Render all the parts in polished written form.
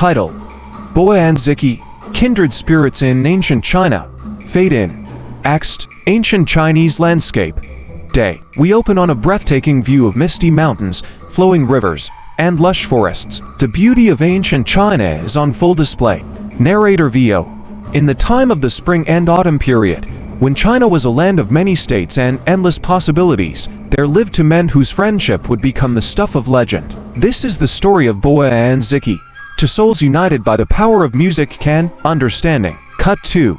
Title: Boya and Ziqi, Kindred Spirits in Ancient China. Fade in. Next, Ancient Chinese Landscape. Day. We open on a breathtaking view of misty mountains, flowing rivers, and lush forests. The beauty of ancient China is on full display. Narrator VO. In the time of the Spring and Autumn Period, when China was a land of many states and endless possibilities, there lived two men whose friendship would become the stuff of legend. This is the story of Boya and Ziqi, two souls united by the power of music and understanding. Cut 2.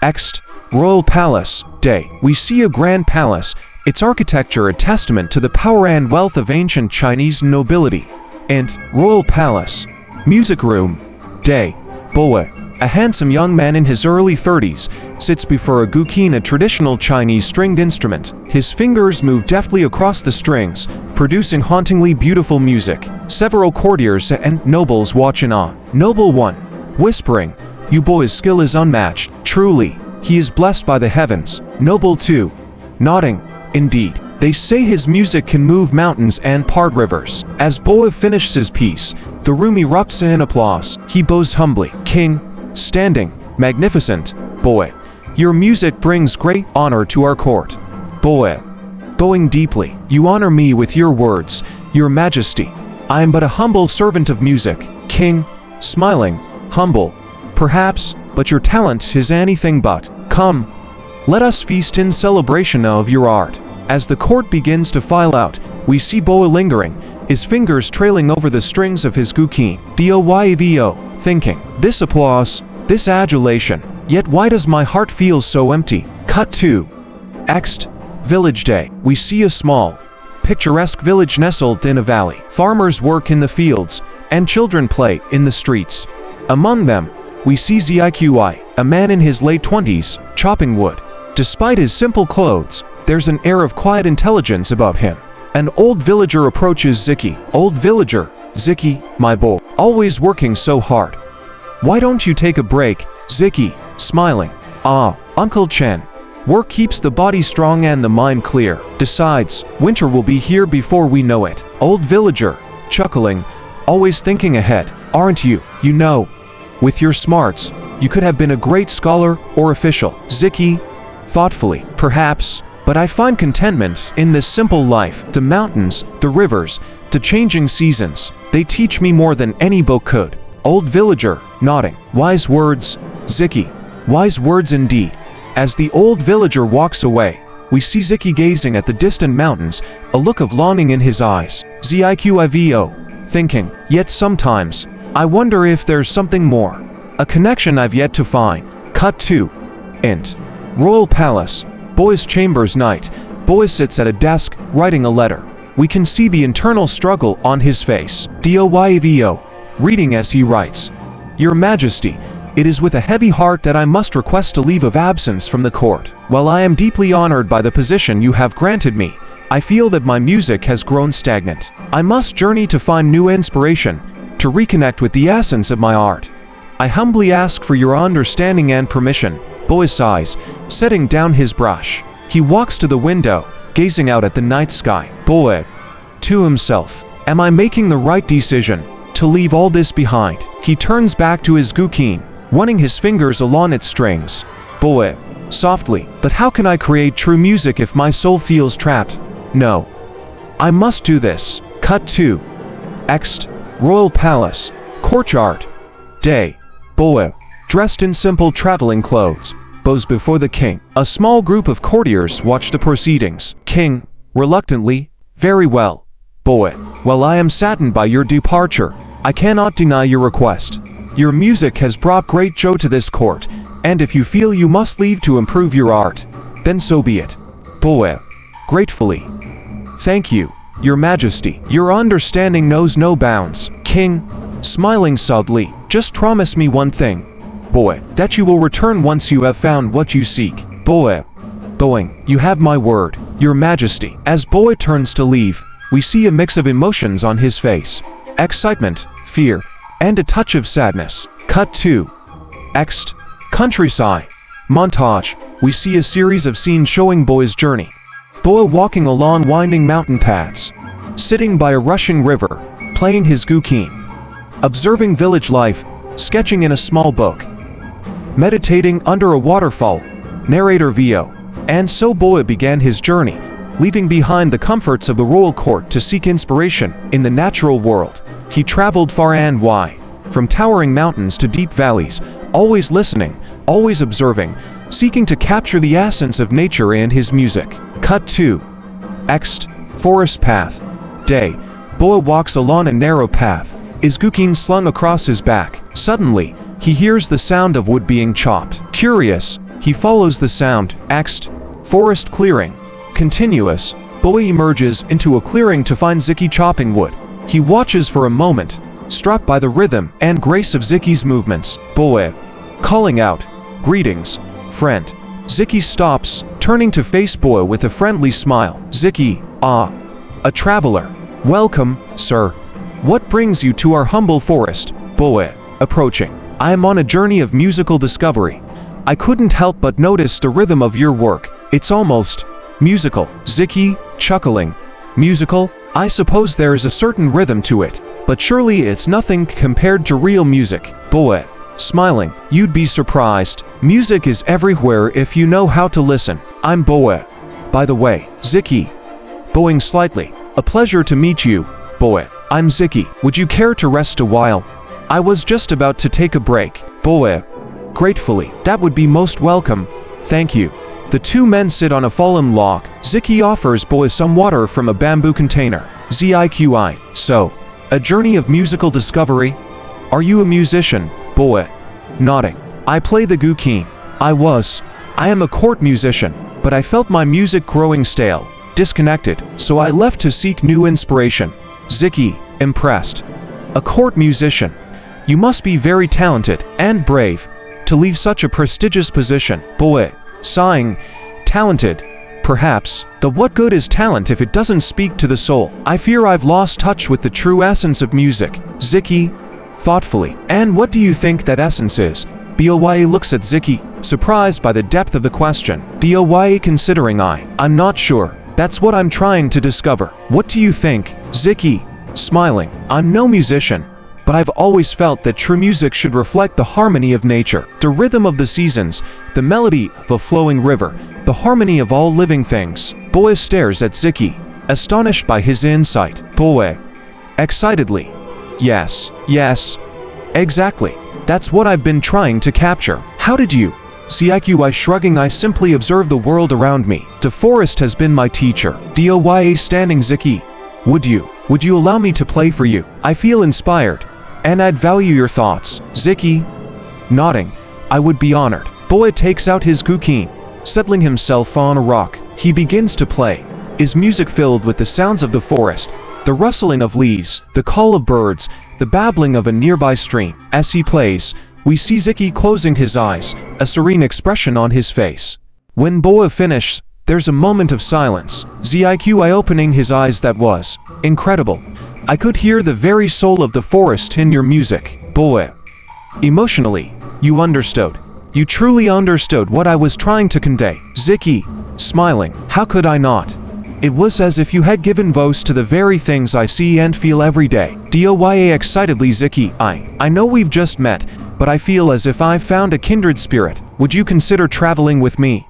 Next, Royal Palace. Day. We see a grand palace, its architecture a testament to the power and wealth of ancient Chinese nobility. And Royal Palace. Music Room. Day. Boya, a handsome young man in his early 30s, sits before a Guqin, a traditional Chinese stringed instrument. His fingers move deftly across the strings, producing hauntingly beautiful music. Several courtiers and nobles watch in awe. Noble 1, whispering, "You boy's skill is unmatched. Truly, he is blessed by the heavens." Noble 2, nodding, "Indeed. They say his music can move mountains and part rivers." As Boya finishes his piece, the room erupts in applause. He bows humbly, "King, standing, magnificent, Boya, your music brings great honor to our court." Boya, bowing deeply, "You honor me with your words, your majesty. I am but a humble servant of music." King, smiling, "Humble, perhaps, but your talent is anything but. Come, let us feast in celebration of your art." As the court begins to file out, we see Boya lingering, his fingers trailing over the strings of his Guqin. Doyvo, thinking, "This applause, this adulation, yet why does my heart feel so empty?" Cut 2. Next, Village Day. We see a small, picturesque village nestled in a valley. Farmers work in the fields, and children play in the streets. Among them, we see Ziqi, a man in his late 20s, chopping wood. Despite his simple clothes, there's an air of quiet intelligence about him. An old villager approaches Ziqi. "Old villager, Ziqi, my boy, always working so hard. Why don't you take a break?" Ziqi, smiling, "Ah, Uncle Chen, work keeps the body strong and the mind clear. Besides, winter will be here before we know it." Old villager, chuckling, "Always thinking ahead, aren't you? You know, with your smarts, you could have been a great scholar or official." Ziqi, thoughtfully, "Perhaps, but I find contentment in this simple life. The mountains, the rivers, the changing seasons, they teach me more than any book could." Old villager, nodding, "Wise words, Ziqi, wise words indeed." As the old villager walks away, we see Ziqi gazing at the distant mountains, a look of longing in his eyes. Ziqivo, thinking, "Yet sometimes, I wonder if there's something more, a connection I've yet to find." Cut 2. End. Royal Palace. Boya's chambers night. Boya sits at a desk, writing a letter. We can see the internal struggle on his face. Doyvo, reading as he writes, "Your Majesty, it is with a heavy heart that I must request a leave of absence from the court. While I am deeply honored by the position you have granted me, I feel that my music has grown stagnant. I must journey to find new inspiration, to reconnect with the essence of my art. I humbly ask for your understanding and permission." Boya sighs, setting down his brush. He walks to the window, gazing out at the night sky. Boya, to himself, "Am I making the right decision to leave all this behind?" He turns back to his Guqin, running his fingers along its strings. Boya, softly, "But how can I create true music if my soul feels trapped? No, I must do this." Cut 2. Next, Royal Palace. Courtyard. Day. Boya, dressed in simple traveling clothes, bows before the king. A small group of courtiers watch the proceedings. King, reluctantly, "Very well, Boya. While I am saddened by your departure, I cannot deny your request. Your music has brought great joy to this court, and if you feel you must leave to improve your art, then so be it." Boya, gratefully, "Thank you, Your Majesty. Your understanding knows no bounds." King, smiling sadly, "Just promise me one thing, Boya, that you will return once you have found what you seek." Boya, bowing, "You have my word, Your Majesty." As Boya turns to leave, we see a mix of emotions on his face: excitement, fear, and a touch of sadness. Cut 2. Next, countryside. Montage. We see a series of scenes showing Boya's journey. Boya walking along winding mountain paths, sitting by a rushing river, playing his Guqin. observing village life, sketching in a small book, meditating under a waterfall, narrator Vo. And so Boya began his journey, leaving behind the comforts of the royal court to seek inspiration in the natural world. He traveled far and wide, from towering mountains to deep valleys, always listening, always observing, seeking to capture the essence of nature in his music. Cut 2. Ext. Forest path. Day. Boya walks along a narrow path, his Guqin slung across his back. Suddenly, he hears the sound of wood being chopped. Curious, he follows the sound. Ext. Forest clearing. Continuous. Boya emerges into a clearing to find Ziqi chopping wood. He watches for a moment, struck by the rhythm and grace of Ziqi's movements. Boya, calling out, "Greetings, friend." Ziqi stops, turning to face Boya with a friendly smile. Ziqi, "Ah, a traveler. Welcome, sir. What brings you to our humble forest?" Boya, approaching. "I am on a journey of musical discovery. I couldn't help but notice the rhythm of your work. It's almost musical." Ziqi, chuckling. "Musical? I suppose there is a certain rhythm to it, but surely it's nothing compared to real music." Boya, smiling. "You'd be surprised. Music is everywhere if you know how to listen." "I'm Boya. By the way." Ziqi, bowing slightly. "A pleasure to meet you, Boya. I'm Ziqi. Would you care to rest a while? I was just about to take a break." Boya, gratefully. "That would be most welcome. Thank you." The two men sit on a fallen log. Ziqi offers Boya some water from a bamboo container. Ziqi, "So, a journey of musical discovery? Are you a musician?" Boya, nodding. "I play the Guqin. I am a court musician, but I felt my music growing stale, disconnected, so I left to seek new inspiration." Ziqi, impressed. "A court musician? You must be very talented and brave to leave such a prestigious position." Boya, sighing, "Talented? Perhaps. But what good is talent if it doesn't speak to the soul? I fear I've lost touch with the true essence of music." Ziqi, thoughtfully. "And what do you think that essence is?" Boya looks at Ziqi, surprised by the depth of the question. Boya considering. I'm not sure. That's what I'm trying to discover." "What do you think?" Ziqi, smiling. "I'm no musician, but I've always felt that true music should reflect the harmony of nature, the rhythm of the seasons, the melody of a flowing river, the harmony of all living things." Boya stares at Ziqi, astonished by his insight. Boya, excitedly. Yes, exactly. That's what I've been trying to capture." "How did you?" Ziqi shrugging. "I simply observe the world around me. The forest has been my teacher." Boya standing. Ziqi, Would you allow me to play for you? I feel inspired, and I'd value your thoughts." Ziqi, nodding. "I would be honored." Boya takes out his Guqin, settling himself on a rock. He begins to play, his music filled with the sounds of the forest, the rustling of leaves, the call of birds, the babbling of a nearby stream. As he plays, we see Ziqi closing his eyes, a serene expression on his face. When Boya finishes, there's a moment of silence. Ziqi opening his eyes. "That was incredible. I could hear the very soul of the forest in your music." Boya, emotionally. "You understood. You truly understood what I was trying to convey." Ziqi, smiling. "How could I not? It was as if you had given voice to the very things I see and feel every day." Boya excitedly. Ziqi, I know we've just met, but I feel as if I've found a kindred spirit. Would you consider traveling with me?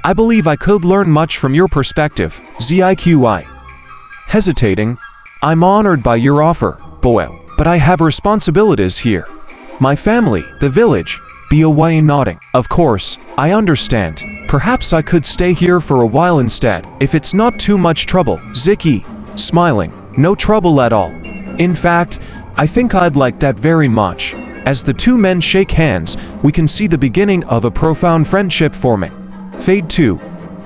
I believe I could learn much from your perspective." Ziqi, hesitating. "I'm honored by your offer, Boya, but I have responsibilities here. My family, the village." Boya nodding. "Of course, I understand. Perhaps I could stay here for a while instead, if it's not too much trouble." Ziqi, smiling. "No trouble at all. In fact, I think I'd like that very much." As the two men shake hands, we can see the beginning of a profound friendship forming. Fade 2.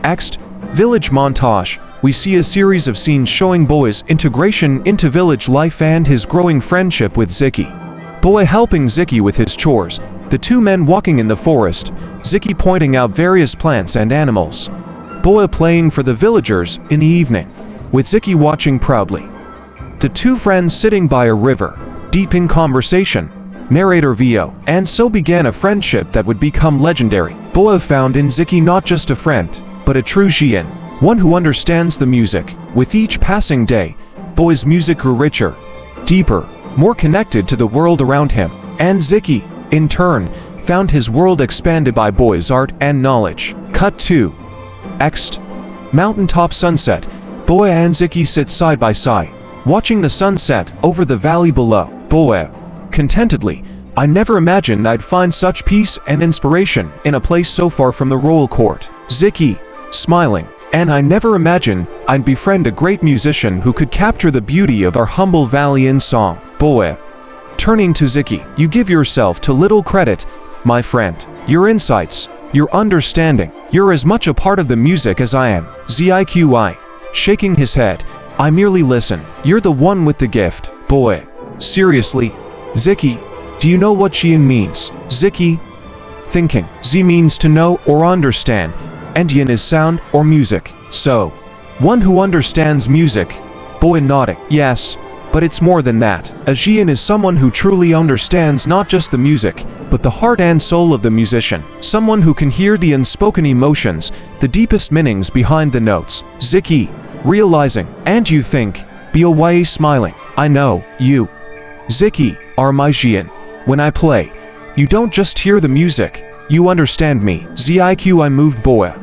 Ext. Village montage. We see a series of scenes showing Boya's integration into village life and his growing friendship with Ziqi. Boya helping Ziqi with his chores, the two men walking in the forest, Ziqi pointing out various plants and animals. Boya playing for the villagers in the evening, with Ziqi watching proudly. The two friends sitting by a river, deep in conversation. Narrator Vo. And so began a friendship that would become legendary. Boya found in Ziqi not just a friend, but a true Jian, one who understands the music. With each passing day, Boya's music grew richer, deeper, more connected to the world around him. And Ziqi, in turn, found his world expanded by Boya's art and knowledge. Cut 2. Next. Mountaintop sunset. Boya and Ziqi sit side by side, watching the sunset over the valley below. Boya, contentedly, I never imagined I'd find such peace and inspiration in a place so far from the royal court. Ziqi, smiling, and I never imagined I'd befriend a great musician who could capture the beauty of our humble valley in song. Boya, turning to Ziqi, you give yourself to little credit, my friend. Your insights, your understanding, you're as much a part of the music as I am. Ziqi, shaking his head, I merely listen. You're the one with the gift. Boya, seriously, Ziqi, do you know what Yin means? Ziqi, thinking. Z means to know or understand, and Yin is sound or music. So, one who understands music. Boya nodding. Yes, but it's more than that. A Yin is someone who truly understands not just the music, but the heart and soul of the musician. Someone who can hear the unspoken emotions, the deepest meanings behind the notes. Ziqi, realizing. And you think. Boya smiling. I know, you, Ziqi, are my Yin. When I play, you don't just hear the music, you understand me. Ziqi, I moved. Boya,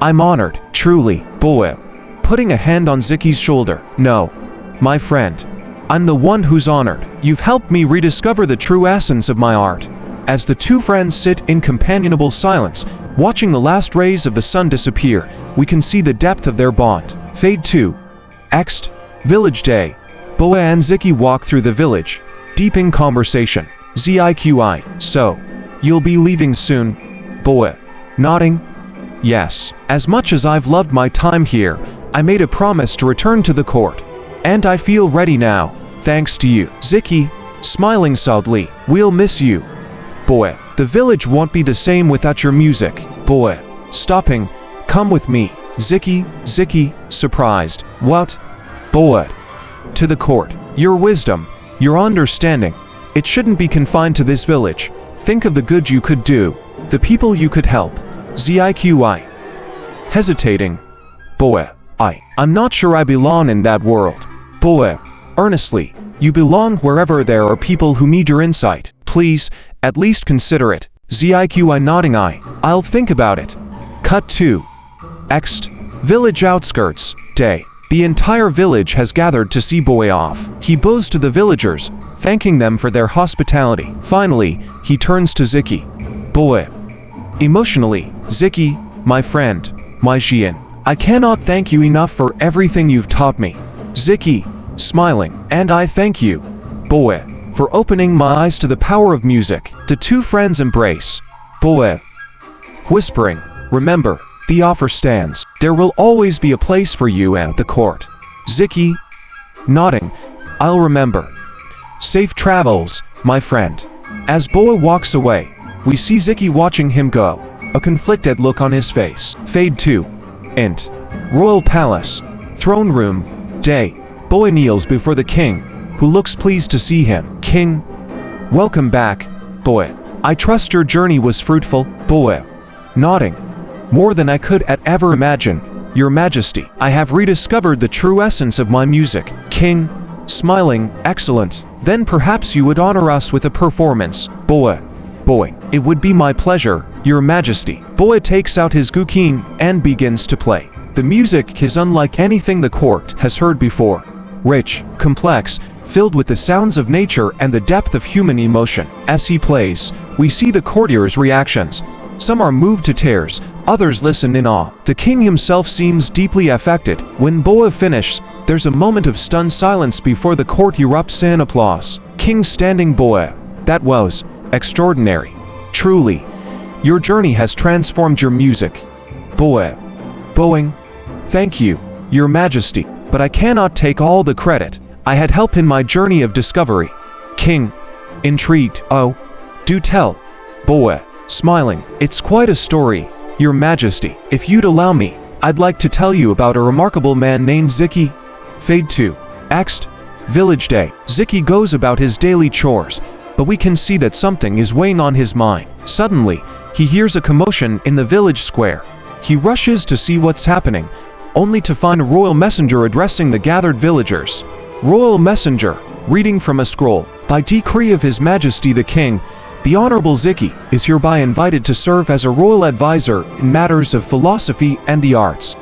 I'm honored, truly. Boya, putting a hand on Ziqi's shoulder. No, my friend, I'm the one who's honored. You've helped me rediscover the true essence of my art. As the two friends sit in companionable silence, watching the last rays of the sun disappear, we can see the depth of their bond. Fade 2. Next. Village day. Boya and Ziqi walk through the village, deep in conversation. Ziqi, so, you'll be leaving soon? Boya, nodding. Yes, as much as I've loved my time here, I made a promise to return to the court. And I feel ready now, thanks to you. Ziqi, smiling sadly, we'll miss you. Boya, the village won't be the same without your music. Boya, stopping, come with me. Ziqi, surprised. What? Boya, to the court. Your wisdom, your understanding, it shouldn't be confined to this village. Think of the good you could do, the people you could help. Ziqi, hesitating. Boya, I'm not sure I belong in that world. Boya, earnestly, you belong wherever there are people who need your insight. Please, at least consider it. Ziqi nodding. I'll think about it. Cut 2. Next. Village outskirts. Day. The entire village has gathered to see Boya off. He bows to the villagers, thanking them for their hospitality. Finally, he turns to Ziqi. Boya, emotionally, Ziqi, my friend, my Yin, I cannot thank you enough for everything you've taught me. Ziqi, smiling, and I thank you, Boya, for opening my eyes to the power of music. The two friends embrace. Boya, whispering, remember, the offer stands. There will always be a place for you at the court. Ziqi, nodding, I'll remember. Safe travels, my friend. As Boya walks away, we see Ziqi watching him go, a conflicted look on his face. Fade 2. Int. Royal Palace. Throne Room. Day. Boya kneels before the king, who looks pleased to see him. King, welcome back, Boya. I trust your journey was fruitful. Boya, nodding. More than I could ever imagine, Your Majesty. I have rediscovered the true essence of my music. King, smiling, excellent. Then perhaps you would honor us with a performance. Boya, bowing. It would be my pleasure, Your Majesty. Boya takes out his Guqin and begins to play. The music is unlike anything the court has heard before. Rich, complex, filled with the sounds of nature and the depth of human emotion. As he plays, we see the courtiers' reactions. Some are moved to tears, others listen in awe. The king himself seems deeply affected. When Boya finishes, there's a moment of stunned silence before the court erupts in applause. King standing. Boya, that was extraordinary. Truly, your journey has transformed your music. Boya, bowing, thank you, Your Majesty, but I cannot take all the credit. I had help in my journey of discovery. King, intrigued. Oh, do tell. Boya, smiling, it's quite a story, Your Majesty. If you'd allow me, I'd like to tell you about a remarkable man named Ziqi. Fade 2. Next. Village day. Ziqi goes about his daily chores, but we can see that something is weighing on his mind. Suddenly, he hears a commotion in the village square. He rushes to see what's happening, only to find a royal messenger addressing the gathered villagers. Royal messenger, Reading from a scroll. By decree of His Majesty the King, the Honorable Ziqi is hereby invited to serve as a royal advisor in matters of philosophy and the arts.